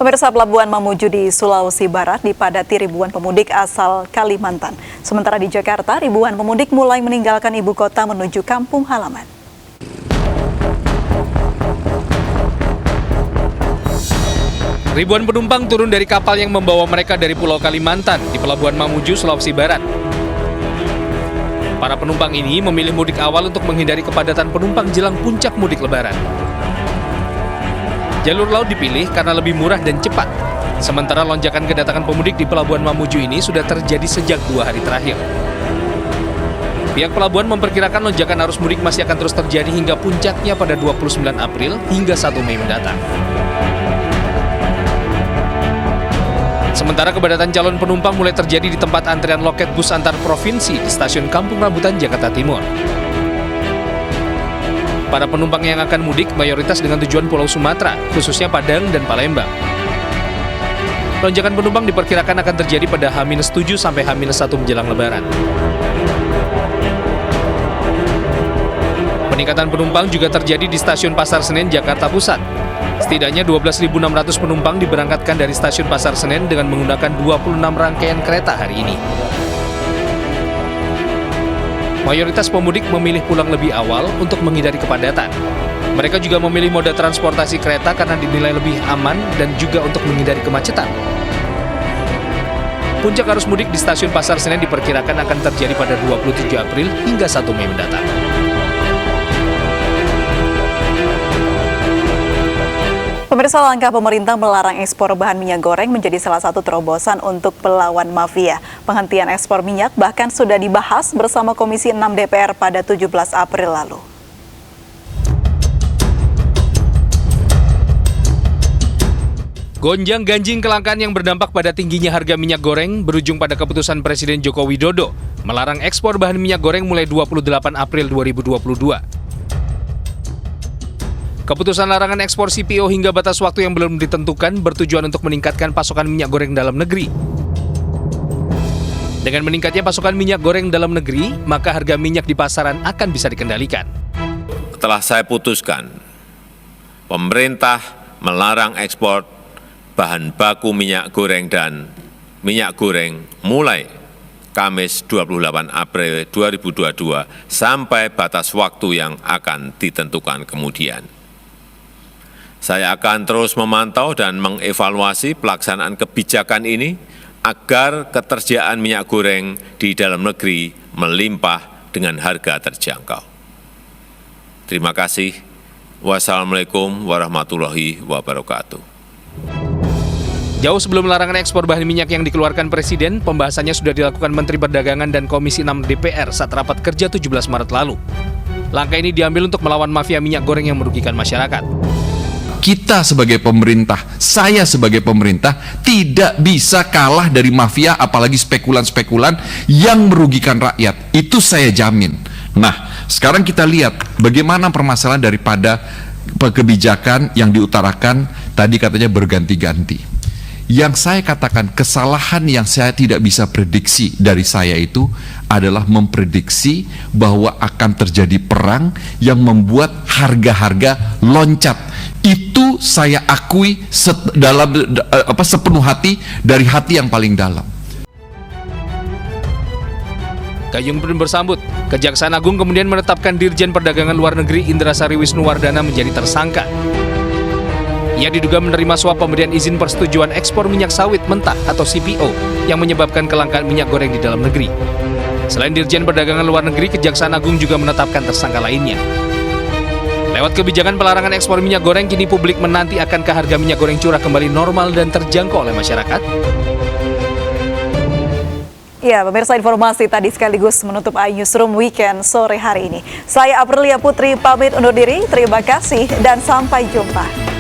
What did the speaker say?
Pemirsa, Pelabuhan Mamuju di Sulawesi Barat dipadati ribuan pemudik asal Kalimantan. Sementara di Jakarta, ribuan pemudik mulai meninggalkan ibu kota menuju kampung halaman. Ribuan penumpang turun dari kapal yang membawa mereka dari Pulau Kalimantan di Pelabuhan Mamuju, Sulawesi Barat. Para penumpang ini memilih mudik awal untuk menghindari kepadatan penumpang jelang puncak mudik Lebaran. Jalur laut dipilih karena lebih murah dan cepat. Sementara lonjakan kedatangan pemudik di Pelabuhan Mamuju ini sudah terjadi sejak 2 hari terakhir. Pihak pelabuhan memperkirakan lonjakan arus mudik masih akan terus terjadi hingga puncaknya pada 29 April hingga 1 Mei mendatang. Sementara kepadatan calon penumpang mulai terjadi di tempat antrian loket bus antar provinsi di stasiun Kampung Rambutan, Jakarta Timur. Para penumpang yang akan mudik mayoritas dengan tujuan Pulau Sumatera, khususnya Padang dan Palembang. Lonjakan penumpang diperkirakan akan terjadi pada H-7 sampai H-1 menjelang Lebaran. Peningkatan penumpang juga terjadi di Stasiun Pasar Senen, Jakarta Pusat. Setidaknya 12.600 penumpang diberangkatkan dari Stasiun Pasar Senen dengan menggunakan 26 rangkaian kereta hari ini. Mayoritas pemudik memilih pulang lebih awal untuk menghindari kepadatan. Mereka juga memilih moda transportasi kereta karena dinilai lebih aman dan juga untuk menghindari kemacetan. Puncak arus mudik di Stasiun Pasar Senen diperkirakan akan terjadi pada 27 April hingga 1 Mei mendatang. Pemirsa, langkah pemerintah melarang ekspor bahan minyak goreng menjadi salah satu terobosan untuk melawan mafia. Penghentian ekspor minyak bahkan sudah dibahas bersama Komisi 6 DPR pada 17 April lalu. Gonjang-ganjing kelangkaan yang berdampak pada tingginya harga minyak goreng berujung pada keputusan Presiden Joko Widodo melarang ekspor bahan minyak goreng mulai 28 April 2022. Keputusan larangan ekspor CPO hingga batas waktu yang belum ditentukan bertujuan untuk meningkatkan pasokan minyak goreng dalam negeri. Dengan meningkatnya pasokan minyak goreng dalam negeri, maka harga minyak di pasaran akan bisa dikendalikan. Telah saya putuskan, pemerintah melarang ekspor bahan baku minyak goreng dan minyak goreng mulai Kamis 28 April 2022 sampai batas waktu yang akan ditentukan kemudian. Saya akan terus memantau dan mengevaluasi pelaksanaan kebijakan ini agar ketersediaan minyak goreng di dalam negeri melimpah dengan harga terjangkau. Terima kasih. Wassalamualaikum warahmatullahi wabarakatuh. Jauh sebelum larangan ekspor bahan minyak yang dikeluarkan Presiden, pembahasannya sudah dilakukan Menteri Perdagangan dan Komisi 6 DPR saat rapat kerja 17 Maret lalu. Langkah ini diambil untuk melawan mafia minyak goreng yang merugikan masyarakat. Kita sebagai pemerintah, saya sebagai pemerintah tidak bisa kalah dari mafia, apalagi spekulan-spekulan yang merugikan rakyat. Itu saya jamin. Nah, sekarang kita lihat bagaimana permasalahan daripada kebijakan yang diutarakan tadi katanya berganti-ganti. Yang saya katakan kesalahan yang saya tidak bisa prediksi dari saya itu adalah memprediksi bahwa akan terjadi perang yang membuat harga-harga loncat. Itu saya akui sepenuh hati dari hati yang paling dalam. Gayung pun bersambut, Kejaksaan Agung kemudian menetapkan Dirjen Perdagangan Luar Negeri Indrasari Wisnuwardana menjadi tersangka. Ia diduga menerima suap pemberian izin persetujuan ekspor minyak sawit mentah atau CPO yang menyebabkan kelangkaan minyak goreng di dalam negeri. Selain Dirjen Perdagangan Luar Negeri, Kejaksaan Agung juga menetapkan tersangka lainnya. Lewat kebijakan pelarangan ekspor minyak goreng, kini publik menanti akankah harga minyak goreng curah kembali normal dan terjangkau oleh masyarakat? Ya, pemirsa, informasi tadi sekaligus menutup iNewsroom Weekend sore hari ini. Saya Aprilia Putri pamit undur diri, terima kasih dan sampai jumpa.